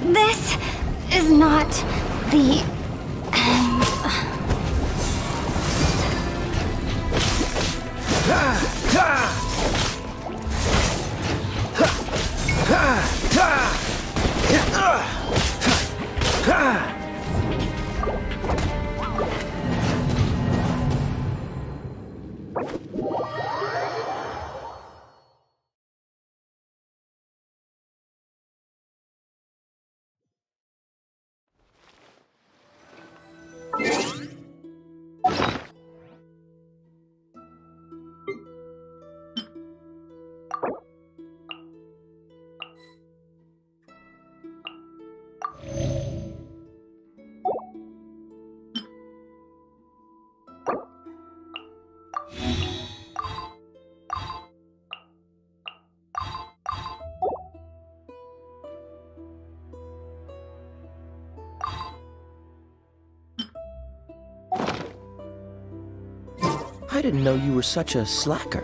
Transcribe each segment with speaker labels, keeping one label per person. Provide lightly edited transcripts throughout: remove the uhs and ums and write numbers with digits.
Speaker 1: This is not the end.
Speaker 2: I didn't know you were such a slacker.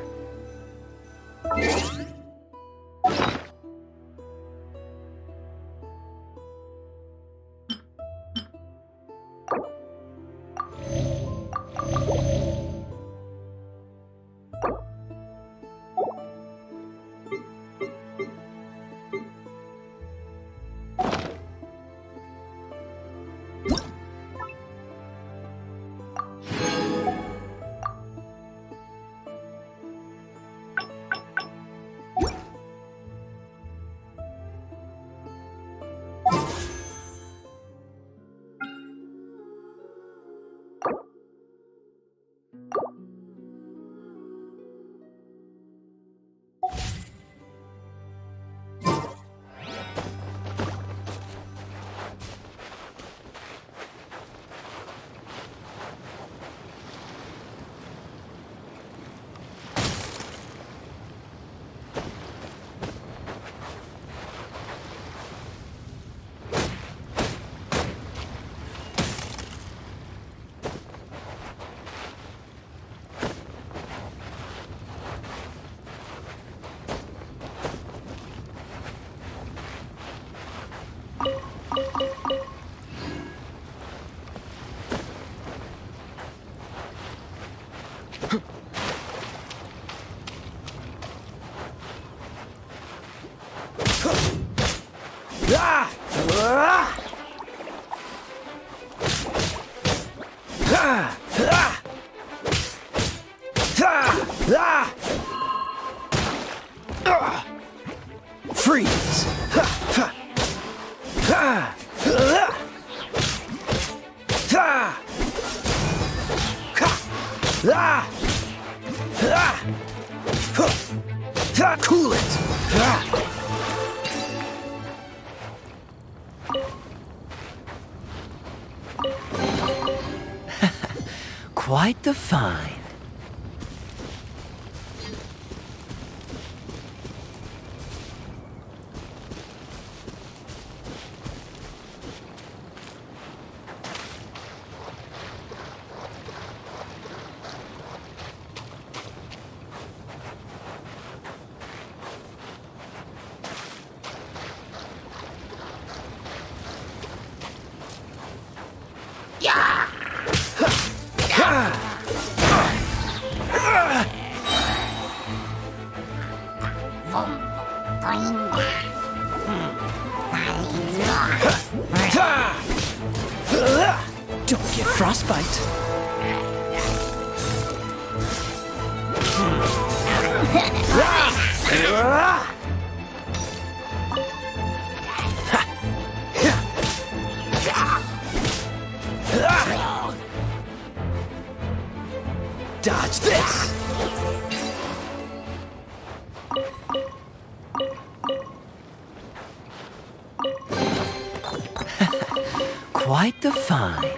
Speaker 2: Freeze! Cool it! Quite the find. Don't get frostbite. Dodge this! Quite the find.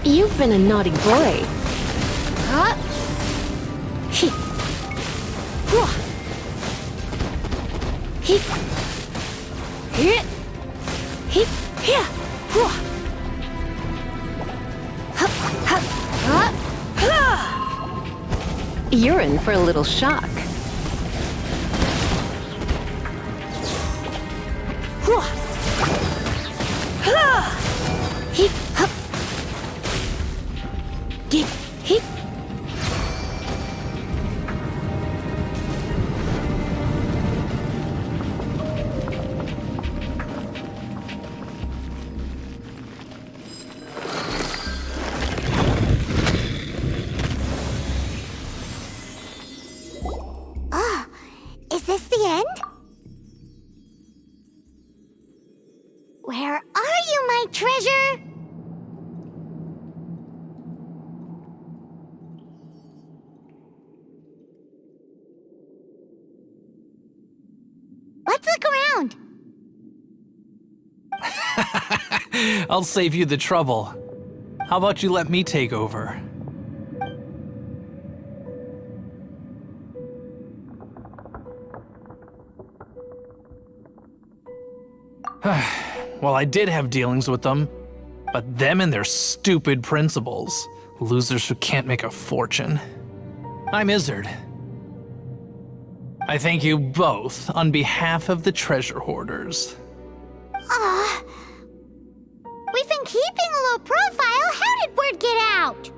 Speaker 3: You've been a naughty boy.
Speaker 1: Huh?
Speaker 3: He. Whoa. He.
Speaker 1: Hit.
Speaker 3: He. Yeah. Whoa.
Speaker 1: Huh?
Speaker 3: You're in for a little shock.
Speaker 1: Whoa.
Speaker 3: He. He. He.
Speaker 1: Is this the end? Where are you, my treasure? Let's look around.
Speaker 2: I'll save you the trouble. How about you let me take over? Well, I did have dealings with them, but them and their stupid principles. Losers who can't make a fortune. I'm Izzard. I thank you both on behalf of the treasure hoarders.
Speaker 1: Aw. We've been keeping a low profile. How did word get out?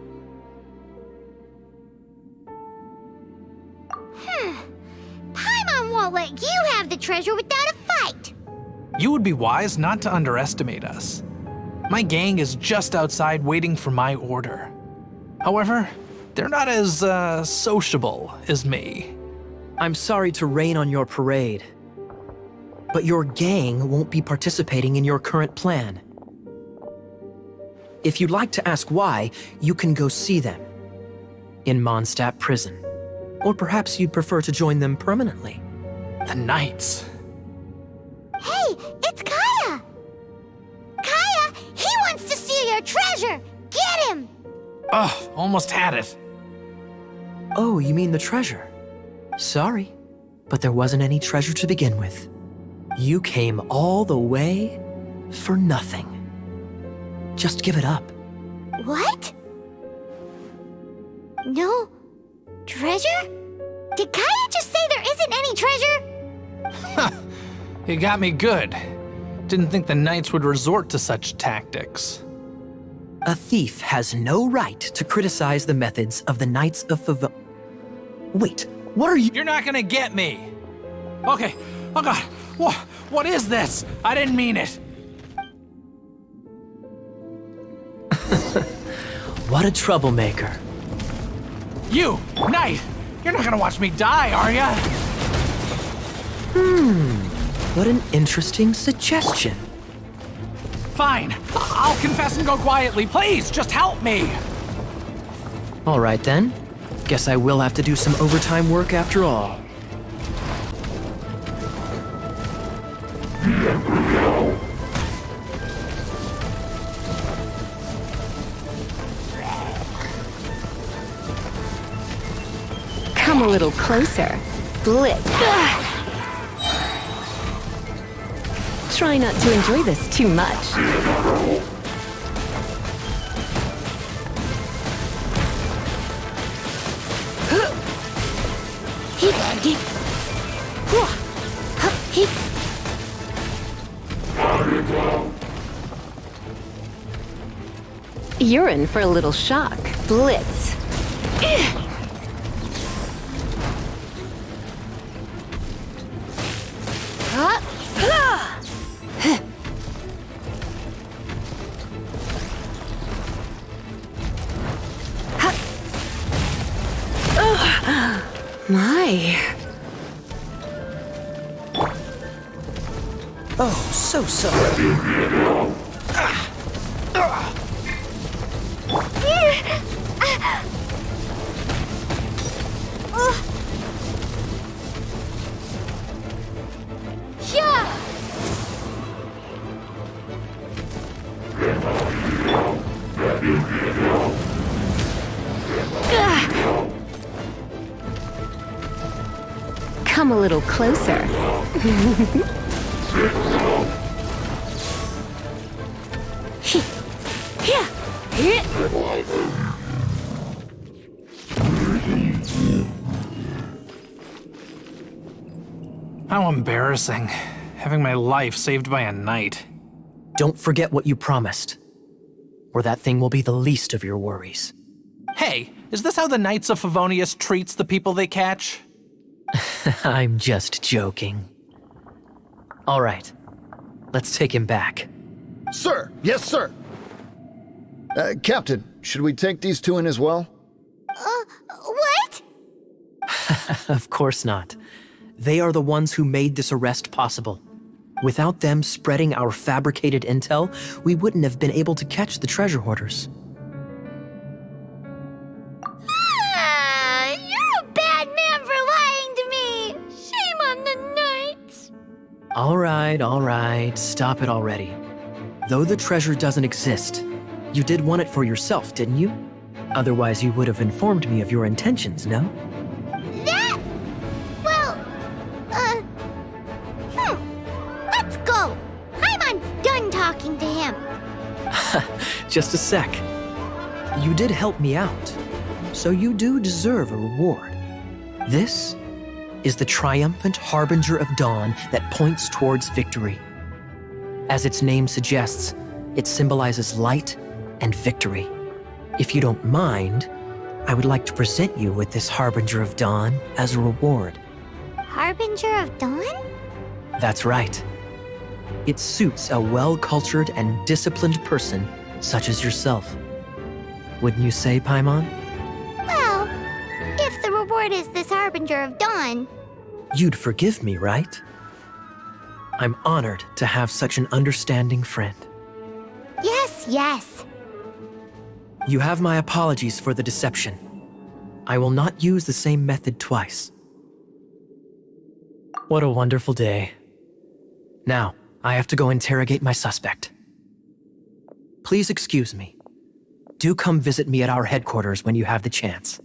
Speaker 1: Paimon won't let you have the treasure without a fight.
Speaker 2: You would be wise not to underestimate us. My gang is just outside waiting for my order. However, they're not as, sociable as me.
Speaker 4: I'm sorry to rain on your parade, but your gang won't be participating in your current plan. If you'd like to ask why, you can go see them in Mondstadt prison. Or perhaps you'd prefer to join them permanently.
Speaker 2: The Knights.
Speaker 1: Hey, it's Kaya! Kaya, he wants to steal your treasure! Get him!
Speaker 2: Ugh, almost had it.
Speaker 4: Oh, you mean the treasure? Sorry, but there wasn't any treasure to begin with. You came all the way for nothing. Just give it up.
Speaker 1: What? No treasure? Did Kaya just say there isn't any treasure?
Speaker 2: You got me good. Didn't think the Knights would resort to such tactics.
Speaker 4: A thief has no right to criticize the methods of the Knights of Favon. Wait, what are you?
Speaker 2: You're not gonna get me. Okay, oh god, what is this? I didn't mean it.
Speaker 4: What a troublemaker.
Speaker 2: You, Knight, you're not gonna watch me die, are ya?
Speaker 4: What an interesting suggestion.
Speaker 2: Fine, I'll confess and go quietly. Please, just help me.
Speaker 4: All right then. Guess I will have to do some overtime work after all.
Speaker 3: Come a little closer. Blitz. Try not to enjoy this too much. You're in for a little shock. Blitz. My.
Speaker 4: Oh, so sorry.
Speaker 1: Yeah!
Speaker 3: Come a little closer.
Speaker 2: How embarrassing, having my life saved by a knight.
Speaker 4: Don't forget what you promised, or that thing will be the least of your worries.
Speaker 2: Hey, is this how the Knights of Favonius treats the people they catch?
Speaker 4: I'm just joking. All right, let's take him back.
Speaker 5: Sir! Yes, sir! Captain, should we take these two in as well?
Speaker 1: What?
Speaker 4: Of course not. They are the ones who made this arrest possible. Without them spreading our fabricated intel, we wouldn't have been able to catch the treasure hoarders.
Speaker 1: You're a bad man for lying to me. Shame on the knights.
Speaker 4: All right, stop it already. Though the treasure doesn't exist, you did want it for yourself, didn't you? Otherwise, you would have informed me of your intentions, no?
Speaker 1: That? Well, let's go. Paimon's done talking to him.
Speaker 4: Just a sec. You did help me out, so you do deserve a reward. This is the triumphant harbinger of dawn that points towards victory. As its name suggests, it symbolizes light and victory. If you don't mind, I would like to present you with this harbinger of dawn as a reward.
Speaker 1: Harbinger of Dawn?
Speaker 4: That's right. It suits a well-cultured and disciplined person such as yourself. Wouldn't you say, Paimon?
Speaker 1: Well, if the reward is this Harbinger of Dawn.
Speaker 4: You'd forgive me, right? I'm honored to have such an understanding friend.
Speaker 1: Yes.
Speaker 4: You have my apologies for the deception. I will not use the same method twice. What a wonderful day. Now, I have to go interrogate my suspect. Please excuse me. Do come visit me at our headquarters when you have the chance.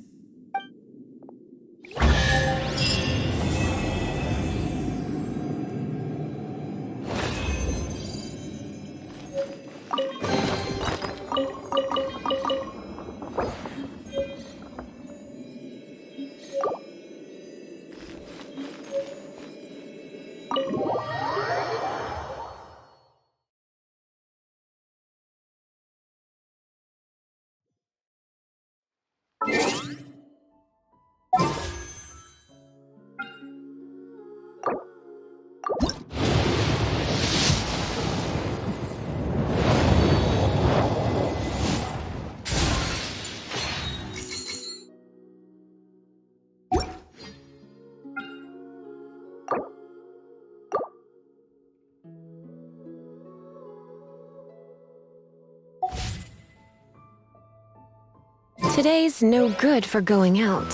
Speaker 3: Today's no good for going out.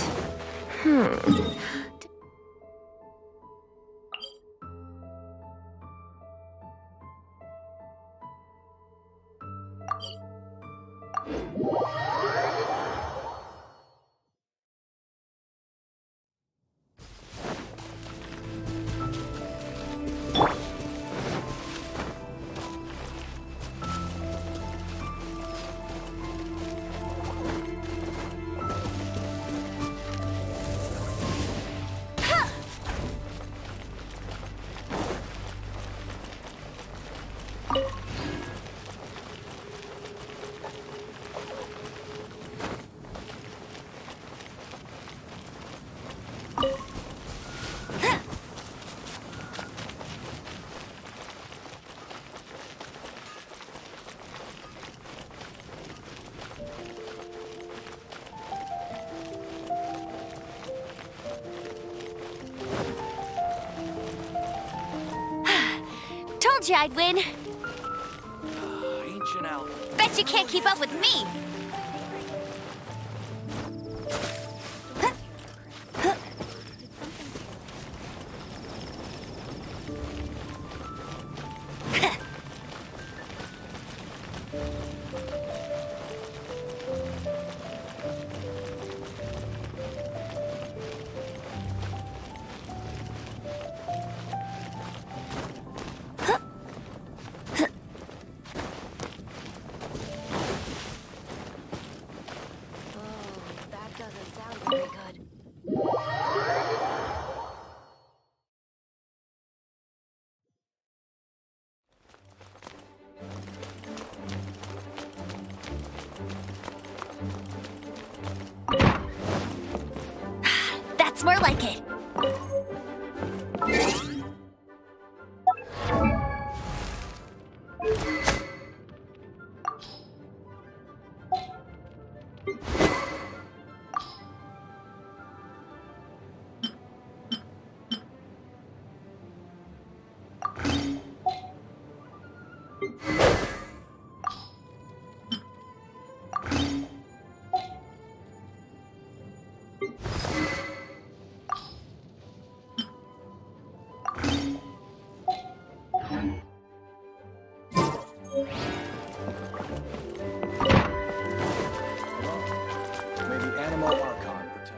Speaker 1: Told you I'd win.
Speaker 2: Ancient elf.
Speaker 1: Bet you can't keep up with me. more like it.
Speaker 6: May the animal archon protect.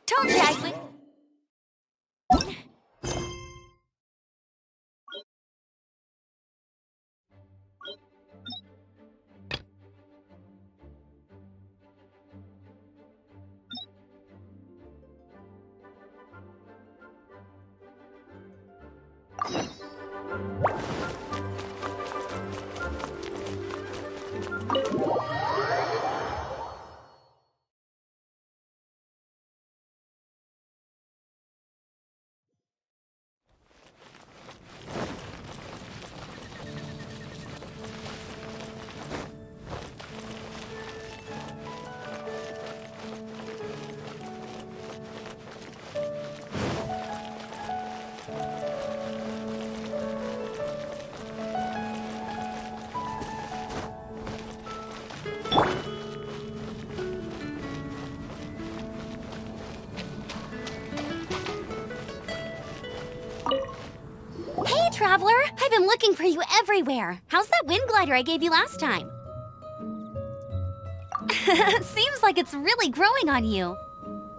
Speaker 1: Told you I would. Hey, Traveler! I've been looking for you everywhere. How's that wind glider I gave you last time? Seems like it's really growing on you.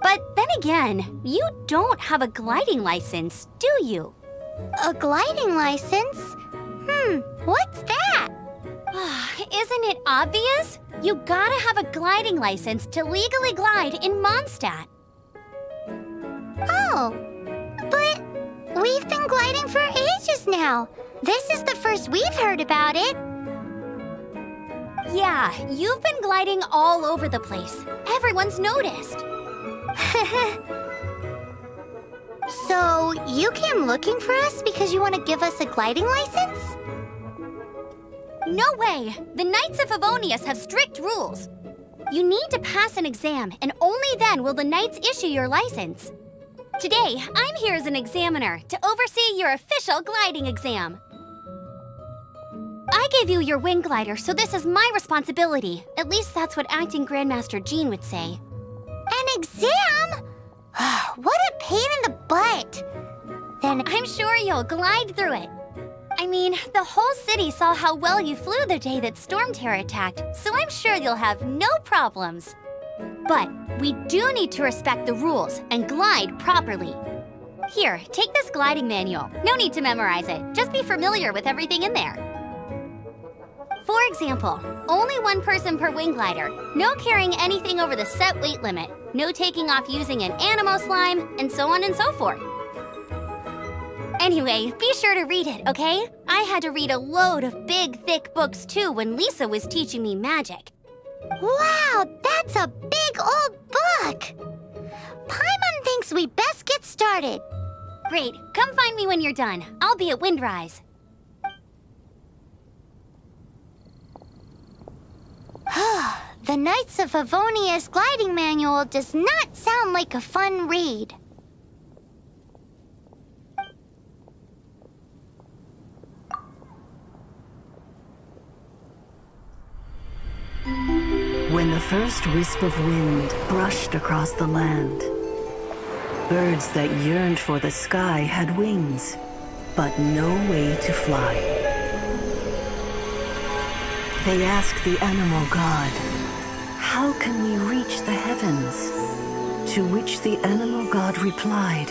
Speaker 1: But then again, you don't have a gliding license, do you? A gliding license? What's that? Isn't it obvious? You gotta have a gliding license to legally glide in Mondstadt. Oh, but we've been gliding for ages now. This is the first we've heard about it. Yeah, you've been gliding all over the place. Everyone's noticed. So, you came looking for us because you want to give us a gliding license? No way! The Knights of Favonius have strict rules. You need to pass an exam, and only then will the Knights issue your license. Today, I'm here as an examiner to oversee your official gliding exam. I gave you your wing glider, so this is my responsibility. At least that's what Acting Grandmaster Jean would say. An exam? What a pain in the butt. Then I'm sure you'll glide through it. I mean, the whole city saw how well you flew the day that Storm Terror attacked, so I'm sure you'll have no problems. But we do need to respect the rules and glide properly. Here, take this gliding manual. No need to memorize it. Just be familiar with everything in there. For example, only one person per wing glider, no carrying anything over the set weight limit, no taking off using an animo slime, and so on and so forth. Anyway, be sure to read it, okay? I had to read a load of big, thick books too when Lisa was teaching me magic. Wow, that's a big old book! Paimon thinks we best get started. Great, come find me when you're done. I'll be at Windrise. The Knights of Favonius gliding manual does not sound like a fun read.
Speaker 7: When the first wisp of wind brushed across the land, birds that yearned for the sky had wings, but no way to fly. They asked the animal god, how can we reach the heavens? To which the animal god replied,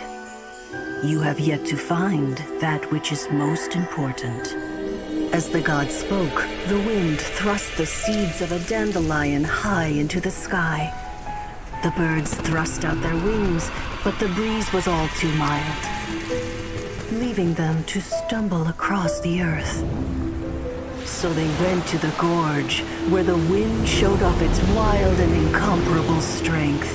Speaker 7: you have yet to find that which is most important. As the god spoke, the wind thrust the seeds of a dandelion high into the sky. The birds thrust out their wings, but the breeze was all too mild, leaving them to stumble across the earth. So they went to the gorge, where the wind showed off its wild and incomparable strength.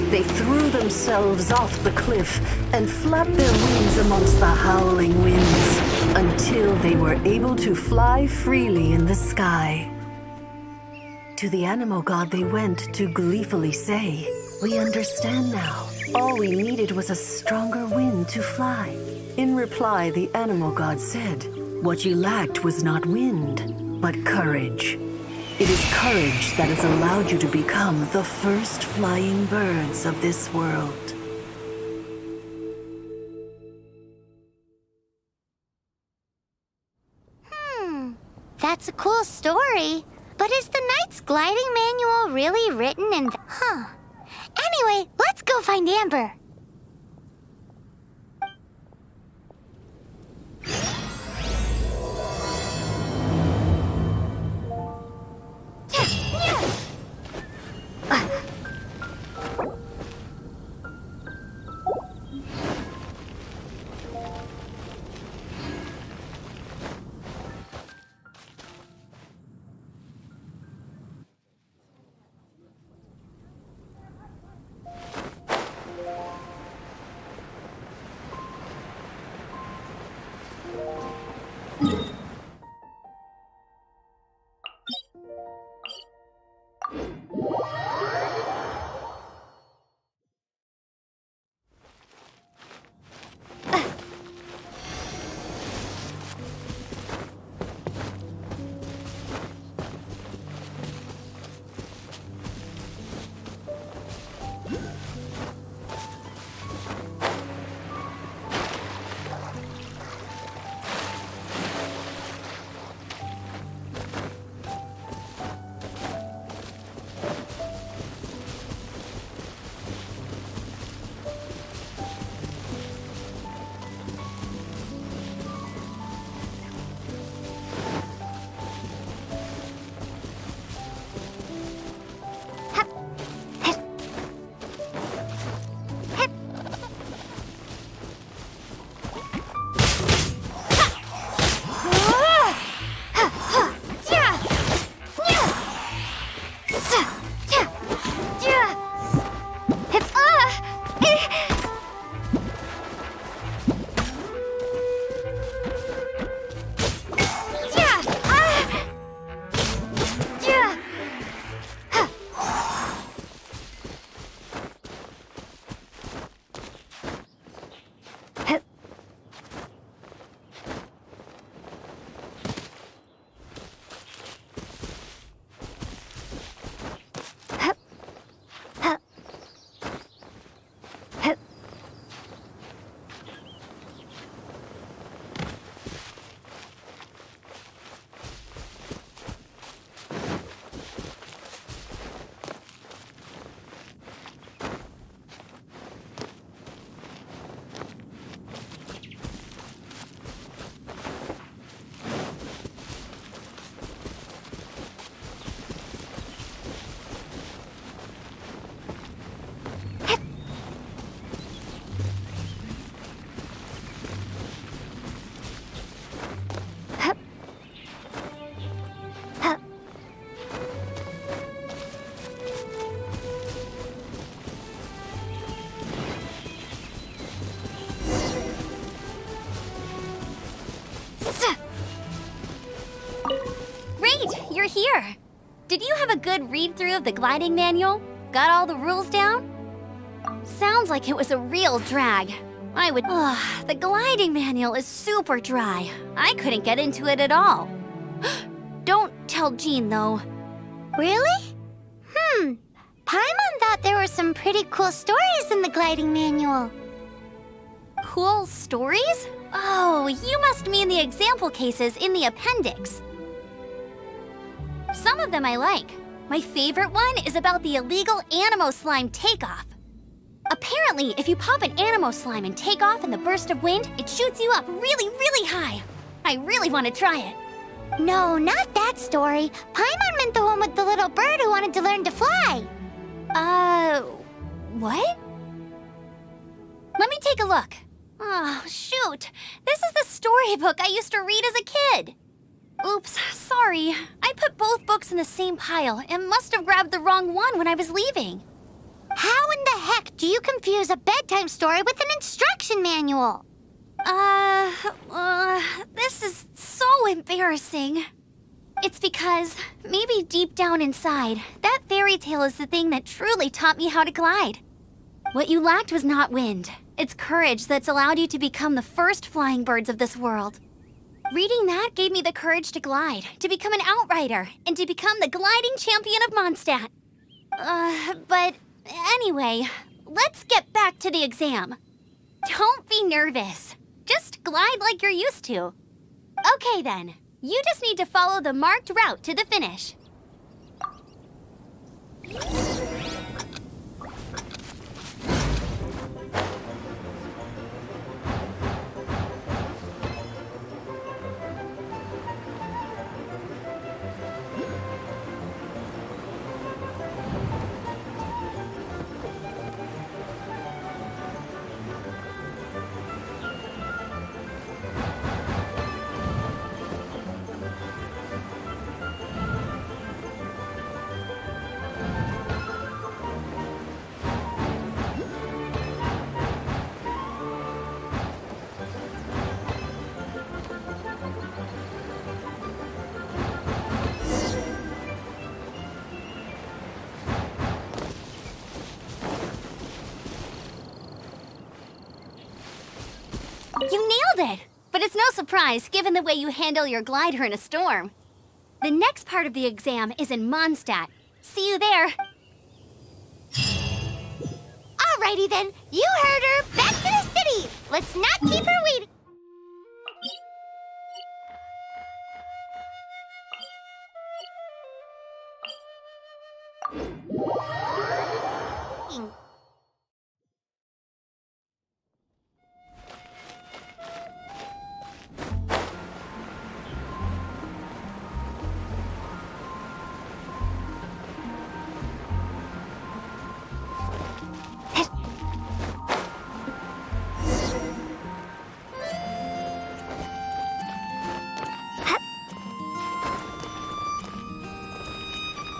Speaker 7: They threw themselves off the cliff and flapped their wings amongst the howling winds until they were able to fly freely in the sky. To the animal god they went to gleefully say, we understand now. All we needed was a stronger wind to fly. In reply, the animal god said, what you lacked was not wind, but courage. It is courage that has allowed you to become the first flying birds of this world.
Speaker 1: That's a cool story. But is the Knight's gliding manual really written in Anyway, let's go find Amber. You're here. Did you have a good read-through of the gliding manual? Got all the rules down? Sounds like it was a real drag. The gliding manual is super dry. I couldn't get into it at all. Don't tell Jean, though.
Speaker 8: Really? Paimon thought there were some pretty cool stories in the gliding manual.
Speaker 1: Cool stories? Oh, you must mean the example cases in the appendix. Some of them I like, My favorite one is about the illegal Animo Slime takeoff. Apparently, if you pop an Animo Slime and take off in the burst of wind, it shoots you up really, really high. I really want to try it.
Speaker 8: No, not that story. Paimon meant the one with the little bird who wanted to learn to fly.
Speaker 1: What? Let me take a look. Oh, shoot. This is the storybook I used to read as a kid. Oops, sorry. I put both books in the same pile and must have grabbed the wrong one when I was leaving.
Speaker 8: How in the heck do you confuse a bedtime story with an instruction manual?
Speaker 1: This is so embarrassing. It's because, maybe deep down inside, that fairy tale is the thing that truly taught me how to glide. What you lacked was not wind. It's courage that's allowed you to become the first flying birds of this world. Reading that gave me the courage to glide, to become an outrider, and to become the gliding champion of Mondstadt. But anyway, let's get back to the exam. Don't be nervous. Just glide like you're used to. Okay then, you just need to follow the marked route to the finish. You nailed it! But it's no surprise, given the way you handle your glider in a storm. The next part of the exam is in Mondstadt. See you there.
Speaker 8: Alrighty then, you heard her. Back to the city. Let's not keep her waiting.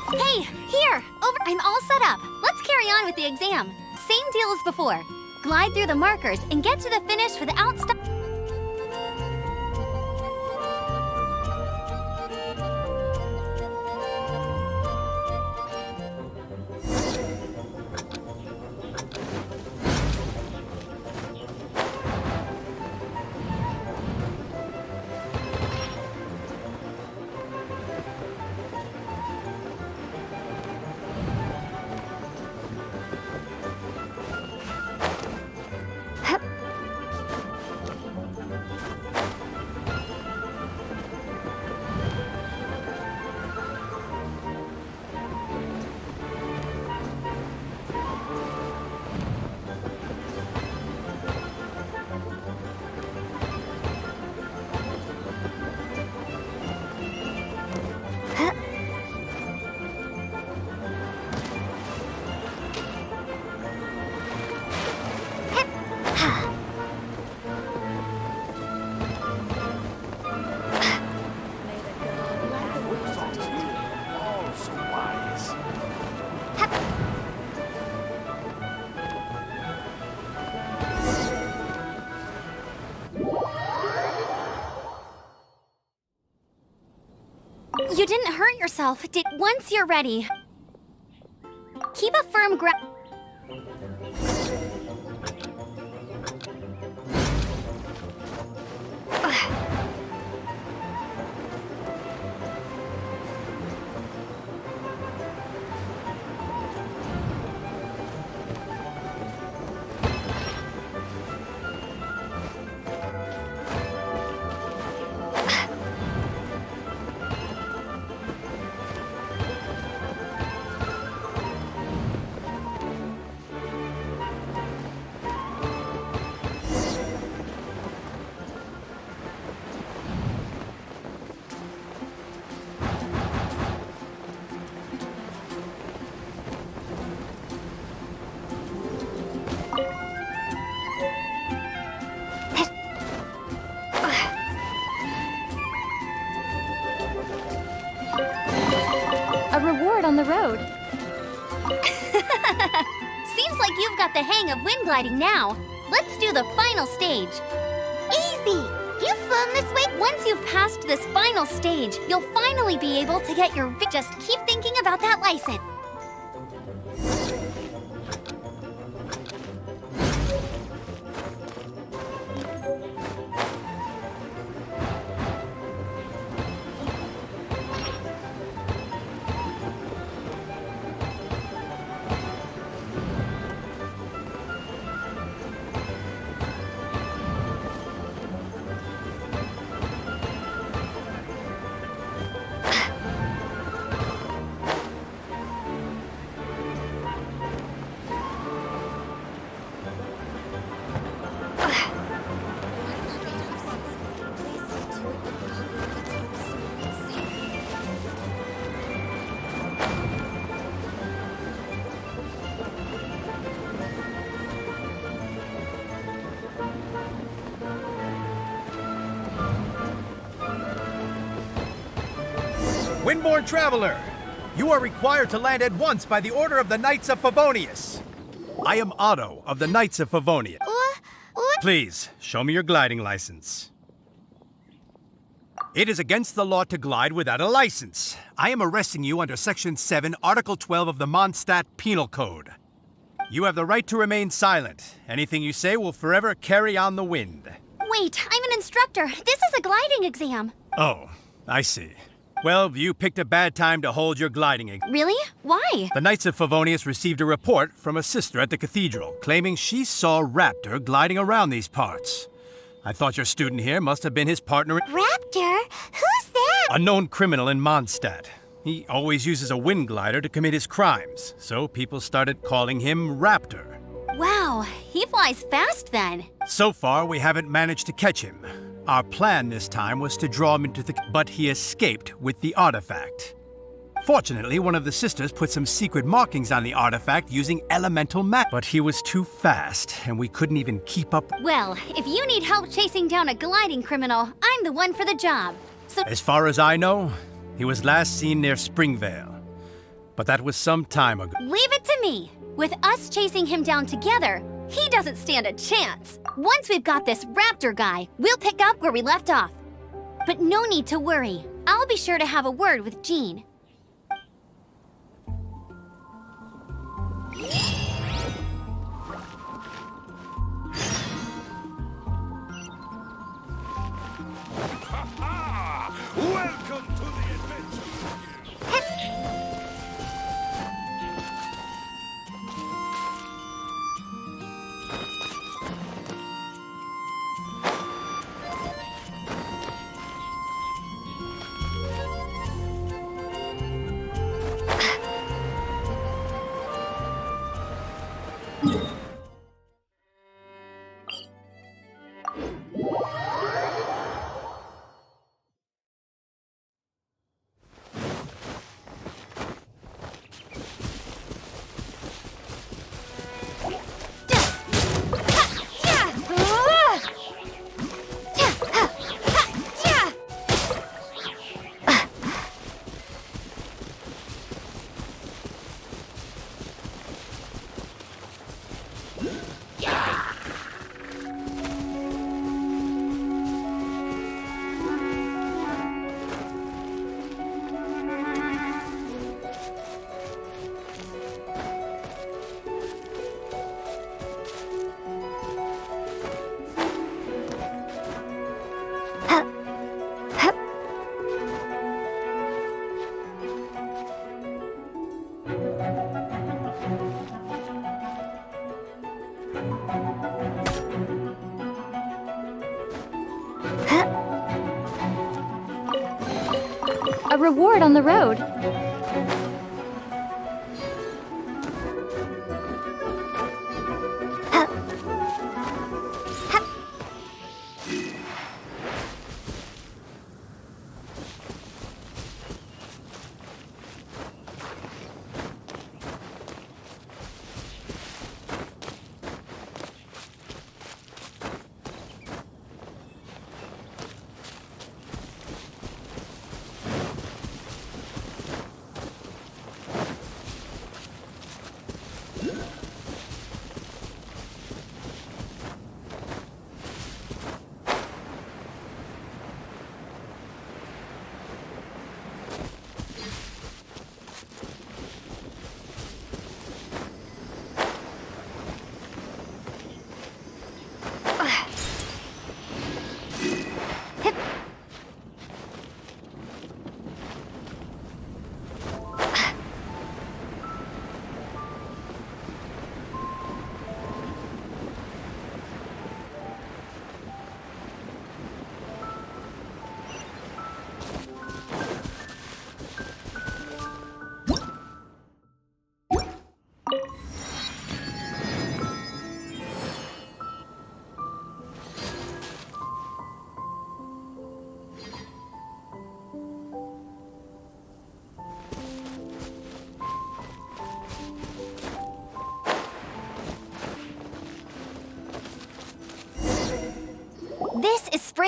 Speaker 1: Hey, here! Over. I'm all set up. Let's carry on with the exam. Same deal as before. Glide through the markers and get to the finish without stop. You didn't hurt yourself, did? Once you're ready, keep a firm grip. I've got the hang of wind gliding now. Let's do the final stage.
Speaker 8: Easy! You've flown this way.
Speaker 1: Once you've passed this final stage, you'll finally be able to get your Just keep thinking about that license.
Speaker 6: Windborne Traveler, you are required to land at once by the order of the Knights of Favonius. I am Otto of the Knights of Favonius.
Speaker 8: What?
Speaker 6: Please, show me your gliding license. It is against the law to glide without a license. I am arresting you under Section 7, Article 12 of the Mondstadt Penal Code. You have the right to remain silent. Anything you say will forever carry on the wind.
Speaker 1: Wait, I'm an instructor. This is a gliding exam.
Speaker 6: Oh, I see. Well, you picked a bad time to hold your gliding exam.
Speaker 1: Really? Why?
Speaker 6: The Knights of Favonius received a report from a sister at the cathedral claiming she saw Raptor gliding around these parts. I thought your student here must have been his partner.
Speaker 8: Raptor? Who's that?
Speaker 6: A known criminal in Mondstadt. He always uses a wind glider to commit his crimes, so people started calling him Raptor.
Speaker 1: Wow, he flies fast then.
Speaker 6: So far, we haven't managed to catch him. Our plan this time was to draw him into but he escaped with the artifact. Fortunately, one of the sisters put some secret markings on the artifact using elemental magic. But he was too fast, and we couldn't even keep up.
Speaker 1: Well, if you need help chasing down a gliding criminal, I'm the one for the job. So
Speaker 6: As far as I know, he was last seen near Springvale. But that was some time ago.
Speaker 1: leave it to me. With us chasing him down together, he doesn't stand a chance. Once we've got this Raptor guy, we'll pick up where we left off. But no need to worry. I'll be sure to have a word with Jean.
Speaker 9: Welcome to the adventure.
Speaker 1: A reward on the road.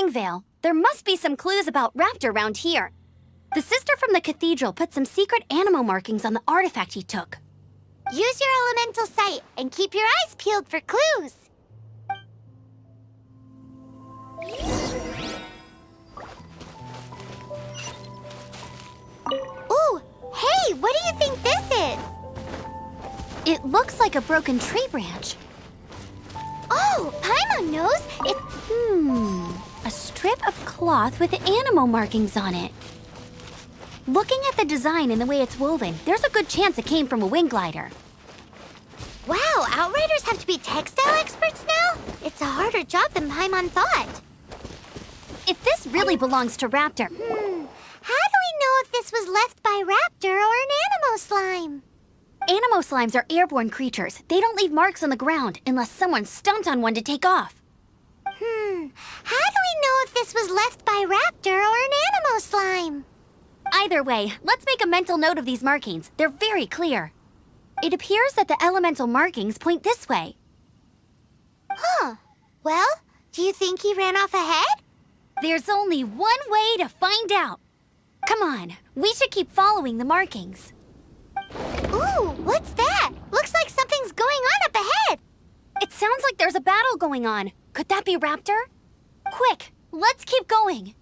Speaker 1: Vale. There must be some clues about Raptor around here. The sister from the cathedral put some secret animal markings on the artifact he took.
Speaker 8: Use your elemental sight and keep your eyes peeled for clues. Ooh, hey, what do you think this is?
Speaker 1: It looks like a broken tree branch.
Speaker 8: Oh, Paimon knows.
Speaker 1: A strip of cloth with animal markings on it. Looking at the design and the way it's woven, there's a good chance it came from a wing glider.
Speaker 8: Wow, Outriders have to be textile experts now? It's a harder job than Paimon thought.
Speaker 1: If this really belongs to Raptor,
Speaker 8: How do we know if this was left by Raptor or an animal slime?
Speaker 1: animal slimes are airborne creatures. They don't leave marks on the ground unless someone stomped on one to take off.
Speaker 8: How do we know if this was left by Raptor or an animal slime?
Speaker 1: Either way, let's make a mental note of these markings. They're very clear. It appears that the elemental markings point this way.
Speaker 8: Huh. Well, do you think he ran off ahead?
Speaker 1: There's only one way to find out. Come on, we should keep following the markings.
Speaker 8: Ooh, what's that? Looks like something's going on up ahead.
Speaker 1: It sounds like there's a battle going on. Could that be Raptor? Quick, let's keep going.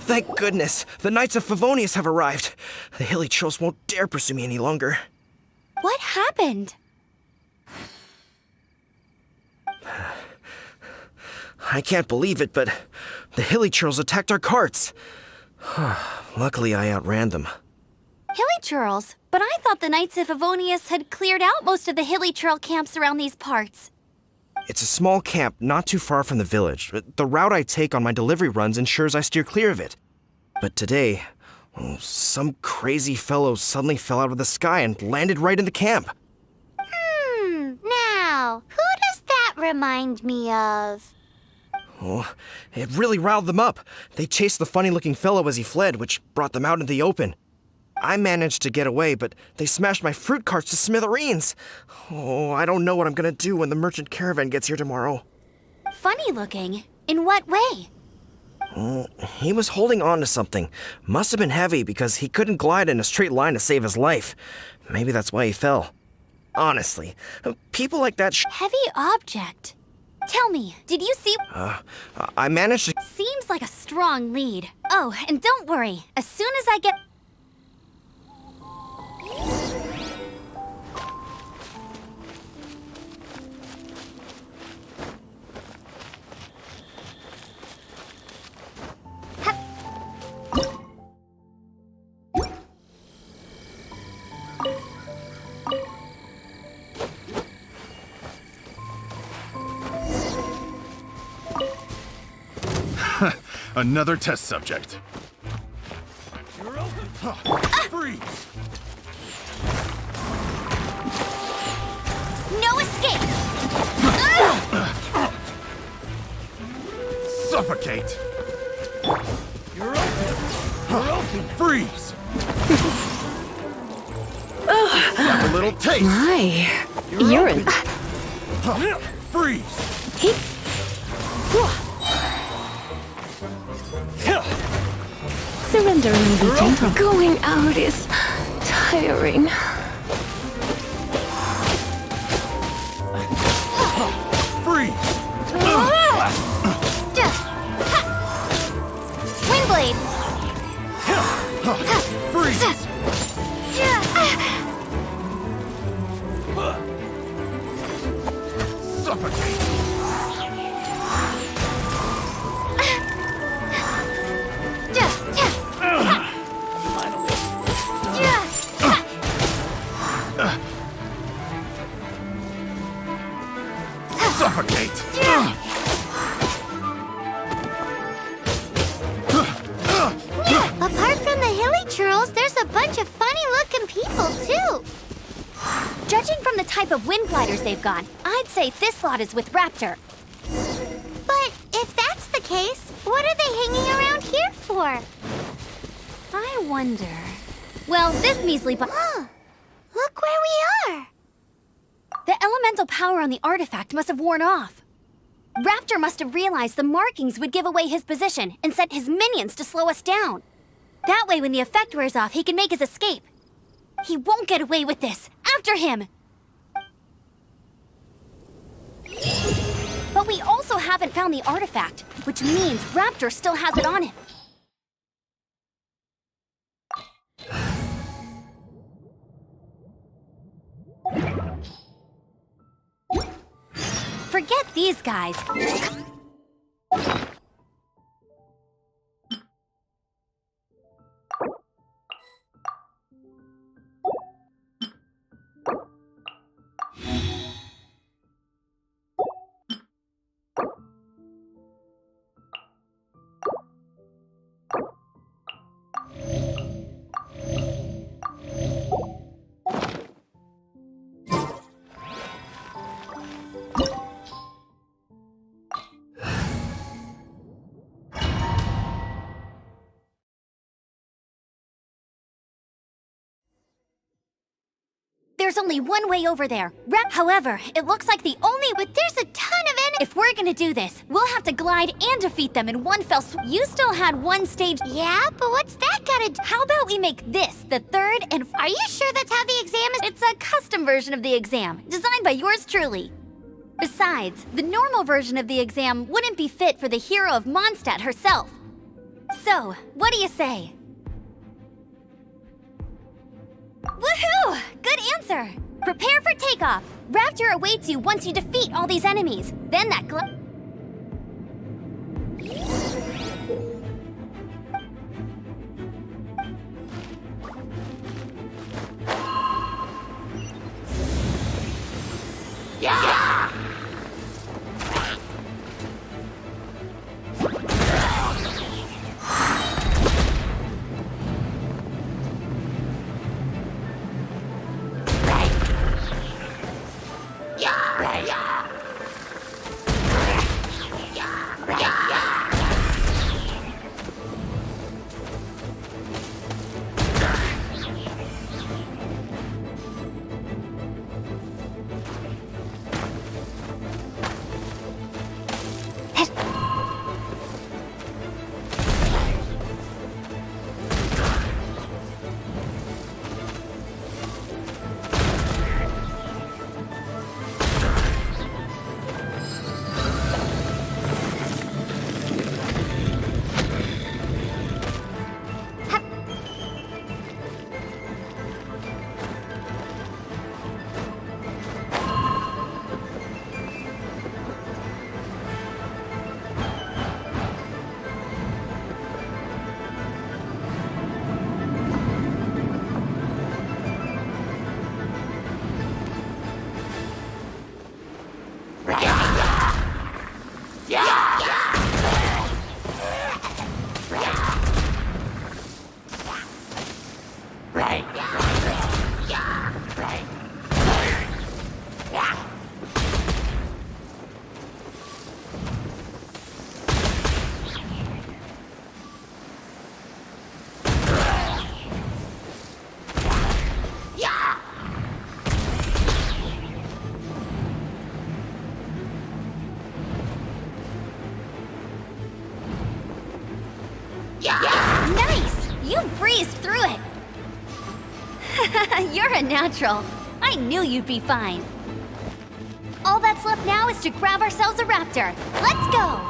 Speaker 10: Thank goodness, the Knights of Favonius have arrived. The hilly trolls won't dare pursue me any longer.
Speaker 1: What happened?
Speaker 10: I can't believe it, but the hilly trolls attacked our carts. Luckily, I outran them.
Speaker 1: Hilly churls? But I thought the Knights of Favonius had cleared out most of the hilly churl camps around these parts.
Speaker 10: It's a small camp not too far from the village. The route I take on my delivery runs ensures I steer clear of it. But today, some crazy fellow suddenly fell out of the sky and landed right in the camp.
Speaker 8: Now, who does that remind me of?
Speaker 10: Oh, it really riled them up. They chased the funny-looking fellow as he fled, which brought them out into the open. I managed to get away, but they smashed my fruit carts to smithereens. Oh, I don't know what I'm gonna do when the merchant caravan gets here tomorrow.
Speaker 1: Funny looking? In what way?
Speaker 10: He was holding on to something. Must have been heavy because he couldn't glide in a straight line to save his life. Maybe that's why he fell. Honestly, people like that
Speaker 1: Heavy object. Tell me, did you see?
Speaker 10: I managed to...
Speaker 1: Seems like a strong lead. Oh, and don't worry. As soon as I get...
Speaker 9: Another test subject. You're open. Freeze!
Speaker 1: No escape!
Speaker 9: Suffocate! You're open. You're open. Freeze! Have a little taste.
Speaker 3: My, you're in.
Speaker 9: Freeze!
Speaker 3: Surrender and be gentle. Going out is tiring.
Speaker 9: Freeze! Suffocate! Suffocate!
Speaker 8: Apart from the hilly churls, there's a bunch of funny-looking people, too.
Speaker 1: Judging from the type of wind gliders they've got, I'd say this lot is with Raptor.
Speaker 8: But if that's the case, what are they hanging around here for?
Speaker 1: I wonder... Well, this measly
Speaker 8: Look where we are.
Speaker 1: The elemental power on the artifact must have worn off. Raptor must have realized the markings would give away his position and sent his minions to slow us down. That way, when the effect wears off, he can make his escape. He won't get away with this. After him! But we also haven't found the artifact, which means Raptor still has it on him. Forget these guys. There's only one way over there. However, it looks like the only...
Speaker 8: But there's a ton of enemies.
Speaker 1: If we're gonna do this, we'll have to glide and defeat them in one fell swoop. You still had one stage...
Speaker 8: Yeah, but what's that gotta do?
Speaker 1: How about we make this the third and...
Speaker 8: Are you sure that's how the exam is?
Speaker 1: It's a custom version of the exam, designed by yours truly. Besides, the normal version of the exam wouldn't be fit for the hero of Mondstadt herself. So, what do you say? Woohoo! Good answer! Prepare for takeoff. Raptor awaits you once you defeat all these enemies. Then that Nice! You breezed through it! You're a natural. I knew you'd be fine. All that's left now is to grab ourselves a raptor. Let's go!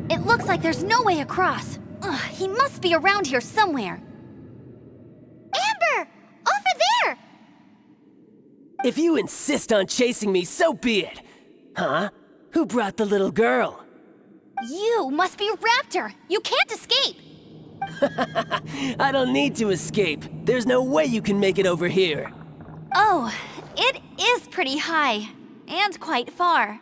Speaker 1: It looks like there's no way across. Ugh, he must be around here somewhere.
Speaker 8: Amber! Over there!
Speaker 11: If you insist on chasing me, so be it. Huh? Who brought the little girl?
Speaker 1: You must be Raptor. You can't escape.
Speaker 11: I don't need to escape. There's no way you can make it over here.
Speaker 1: Oh, it is pretty high. And quite far.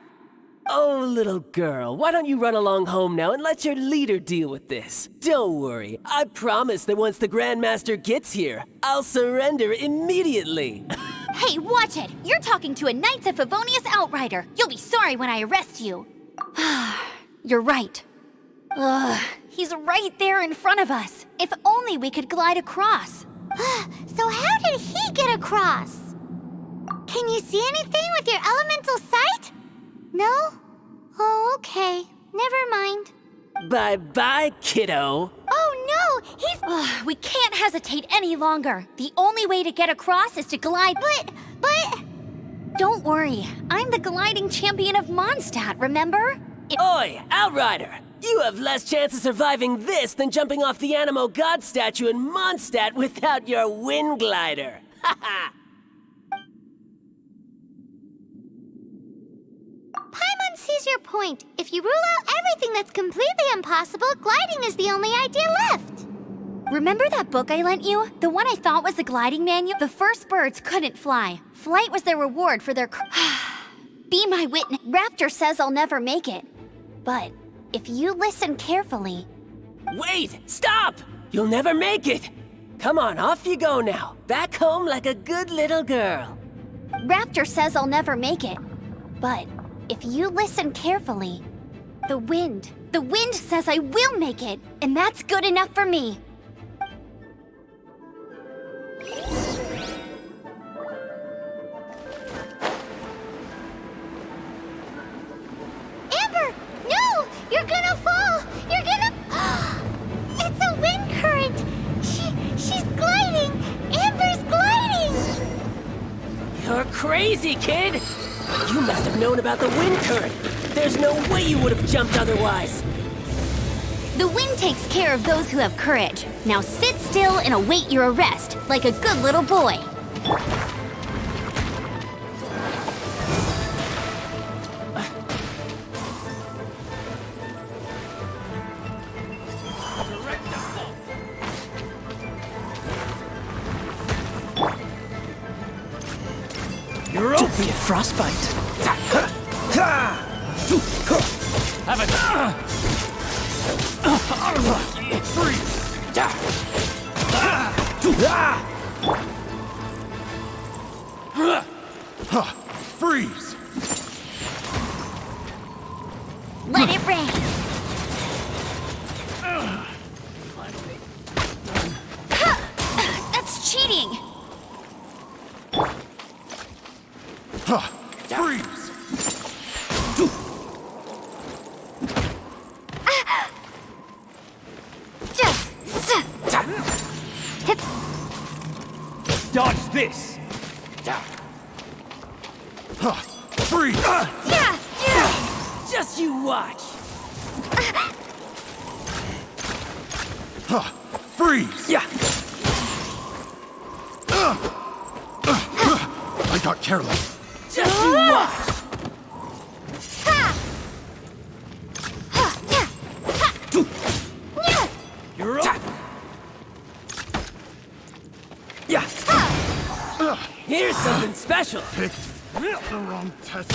Speaker 11: Oh, little girl, why don't you run along home now and let your leader deal with this? Don't worry, I promise that once the Grandmaster gets here, I'll surrender immediately.
Speaker 1: Hey, watch it! You're talking to a Knights of Favonius outrider. You'll be sorry when I arrest you. You're right. Ugh, he's right there in front of us. If only we could glide across.
Speaker 8: So how did he get across? Can you see anything with your elemental sight? No? Oh, okay. Never mind.
Speaker 11: Bye-bye, kiddo.
Speaker 8: Oh no! He's...
Speaker 1: We can't hesitate any longer. The only way to get across is to glide.
Speaker 8: But...
Speaker 1: Don't worry. I'm the gliding champion of Mondstadt, remember?
Speaker 11: Oi, Outrider! You have less chance of surviving this than jumping off the Animo God statue in Mondstadt without your wind glider. Haha!
Speaker 8: Paimon sees your point. If you rule out everything that's completely impossible, gliding is the only idea left.
Speaker 1: Remember that book I lent you? The one I thought was the gliding manual? The first birds couldn't fly. Flight was their reward for their... Be my witness. Raptor says I'll never make it. But if you listen carefully...
Speaker 11: Wait! Stop! You'll never make it! Come on, off you go now. Back home like a good little girl.
Speaker 1: Raptor says I'll never make it. But if you listen carefully... The wind says I will make it, and that's good enough for me.
Speaker 8: Amber! No! You're gonna fall! You're gonna... It's a wind current! She's gliding! Amber's gliding!
Speaker 11: You're crazy, kid! You must have known about the wind current. There's no way you would have jumped otherwise.
Speaker 1: The wind takes care of those who have courage. Now sit still and await your arrest, like a good little boy.
Speaker 4: Don't be a frostbite.
Speaker 9: Have it! Freeze!
Speaker 1: Let it rain. That's cheating.
Speaker 9: Freeze! Dodge this! Freeze!
Speaker 11: Just you watch.
Speaker 9: Freeze!
Speaker 11: Yeah.
Speaker 9: I got careless.
Speaker 11: Just you watch.
Speaker 9: You're up!
Speaker 11: Yeah. Here's something special.
Speaker 9: Picked the wrong test.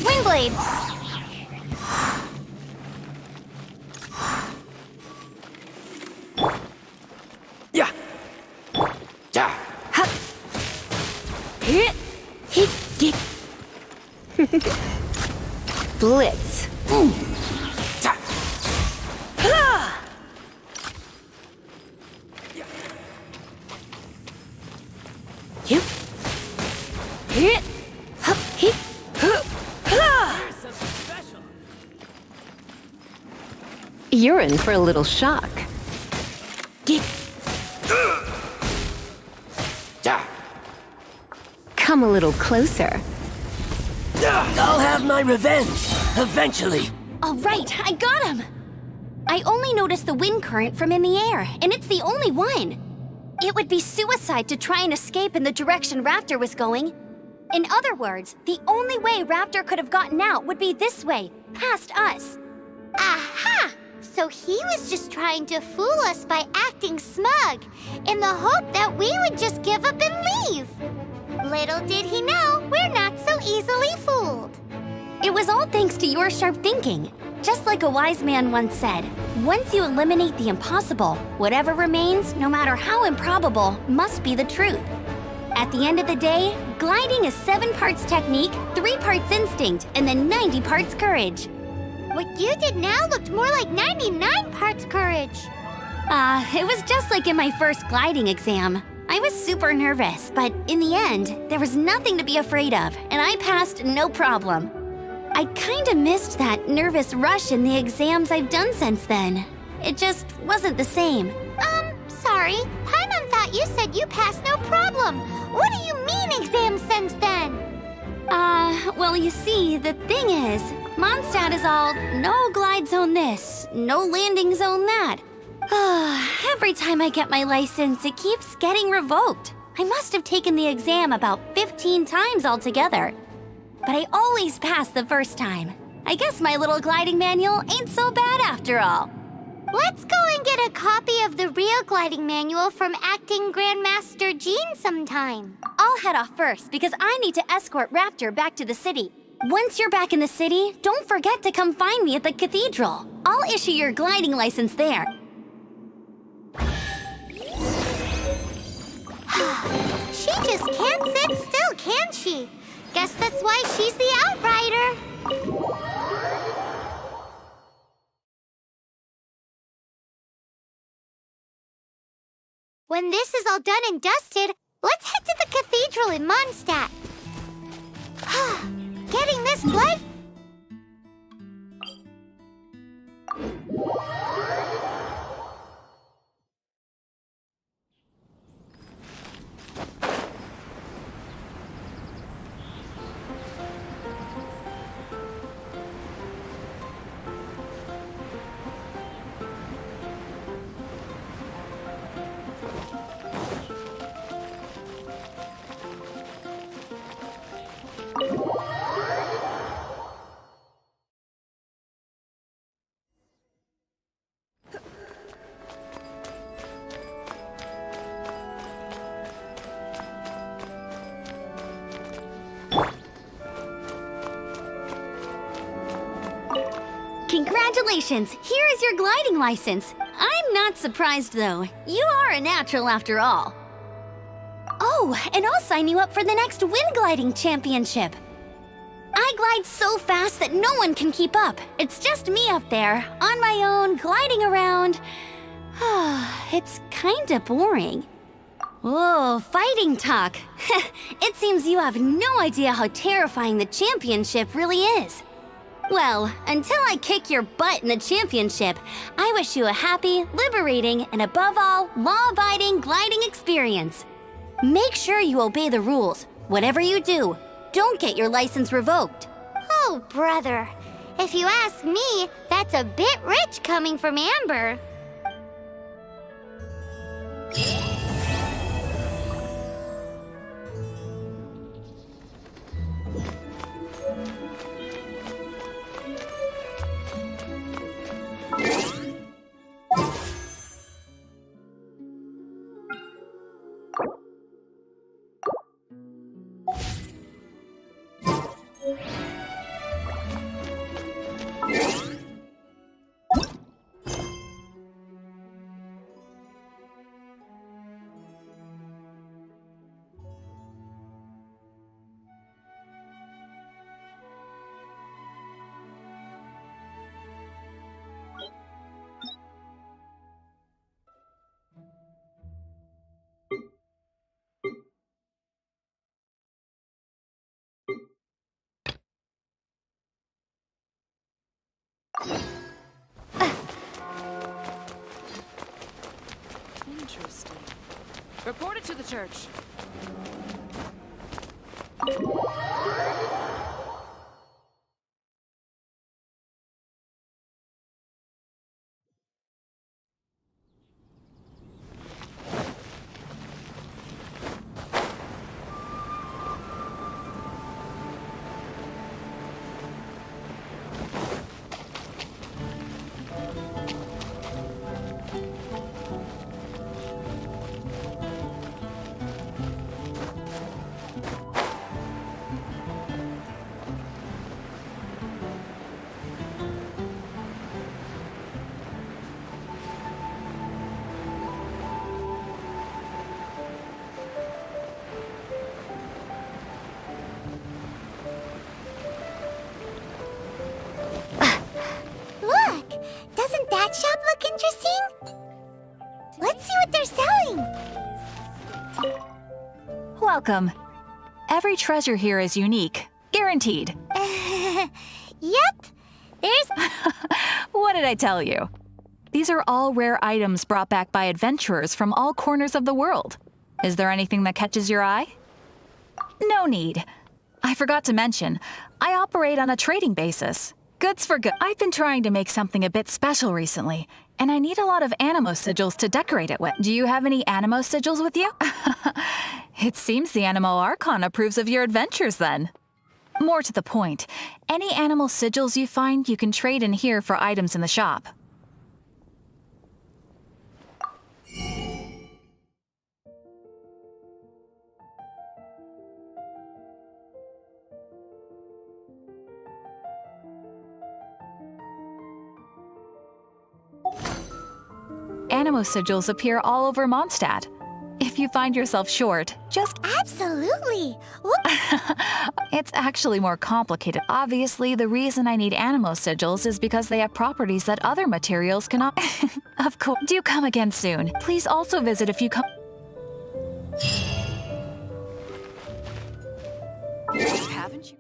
Speaker 1: Windblade.
Speaker 11: Yeah. Yeah.
Speaker 3: Blitz.
Speaker 11: You.
Speaker 3: Hit. Hup, hit.
Speaker 11: Here's something special.
Speaker 3: You're in for a little shock. Come a little closer.
Speaker 11: I'll have my revenge, eventually.
Speaker 1: All right, I got him! I only noticed the wind current from in the air, and it's the only one. It would be suicide to try and escape in the direction Raptor was going. In other words, the only way Raptor could have gotten out would be this way, past us.
Speaker 8: Aha! So he was just trying to fool us by acting smug, in the hope that we would just give up and leave. Little did he know, we're not so easily fooled.
Speaker 1: It was all thanks to your sharp thinking. Just like a wise man once said, once you eliminate the impossible, whatever remains, no matter how improbable, must be the truth. At the end of the day, gliding is 7 parts technique, 3 parts instinct, and then 90 parts courage.
Speaker 8: What you did now looked more like 99 parts courage.
Speaker 1: It was just like in my first gliding exam. I was super nervous, but in the end, there was nothing to be afraid of, and I passed no problem. I kinda missed that nervous rush in the exams I've done since then. It just wasn't the same.
Speaker 8: Sorry. Paimon thought you said you passed no problem. What do you mean exams since then?
Speaker 1: Well, you see, the thing is, Mondstadt is all, no glide zone this, no landing zone that. Every time I get my license, it keeps getting revoked. I must have taken the exam about 15 times altogether. But I always pass the first time. I guess my little gliding manual ain't so bad after all.
Speaker 8: Let's go and get a copy of the real gliding manual from Acting Grandmaster Jean sometime.
Speaker 1: I'll head off first because I need to escort Raptor back to the city. Once you're back in the city, don't forget to come find me at the cathedral. I'll issue your gliding license there.
Speaker 8: She just can't sit still, can she? Guess that's why she's the outrider. When this is all done and dusted, let's head to the cathedral in Mondstadt. Getting this blood...
Speaker 1: Congratulations! Here is your gliding license. I'm not surprised, though. You are a natural after all. Oh, and I'll sign you up for the next wind gliding championship. I glide so fast that no one can keep up. It's just me up there, on my own, gliding around. It's kinda boring. Whoa, fighting talk. It seems you have no idea how terrifying the championship really is. Well, until I kick your butt in the championship, I wish you a happy, liberating, and above all, law-abiding gliding experience. Make sure you obey the rules. Whatever you do, don't get your license revoked.
Speaker 8: Oh, brother. If you ask me, that's a bit rich coming from Amber.
Speaker 3: Report it to the church.
Speaker 8: Look! Doesn't that shop look interesting? Let's see what they're selling.
Speaker 12: Welcome. Every treasure here is unique. Guaranteed.
Speaker 8: Yep. There's...
Speaker 12: What did I tell you? These are all rare items brought back by adventurers from all corners of the world. Is there anything that catches your eye? No need. I forgot to mention, I operate on a trading basis. Goods for good. I've been trying to make something a bit special recently, and I need a lot of animo sigils to decorate it with. Do you have any animo sigils with you? It seems the Animo Archon approves of your adventures then. More to the point, any animal sigils you find you can trade in here for items in the shop. Animo sigils appear all over Mondstadt. If you find yourself short, just...
Speaker 8: Absolutely.
Speaker 12: It's actually more complicated. Obviously, the reason I need animo sigils is because they have properties that other materials cannot... Of course. Do come again soon. Please also visit if you come... Haven't you?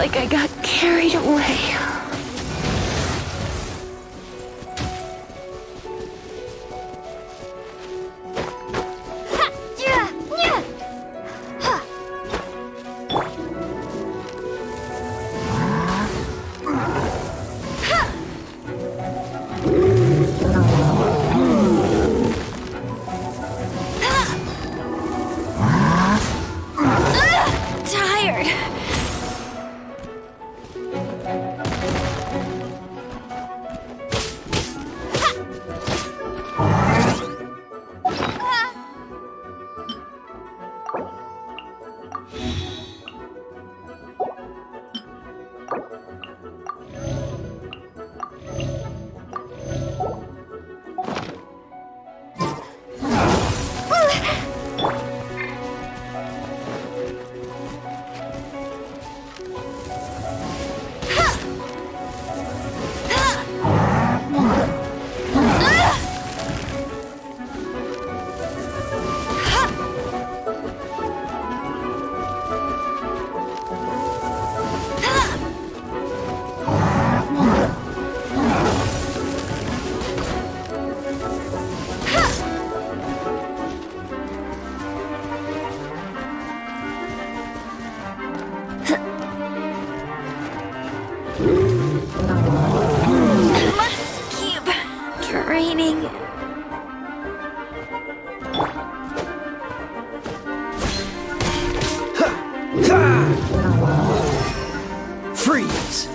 Speaker 3: like I got carried away.
Speaker 1: Tired. Must keep draining.
Speaker 10: Freeze!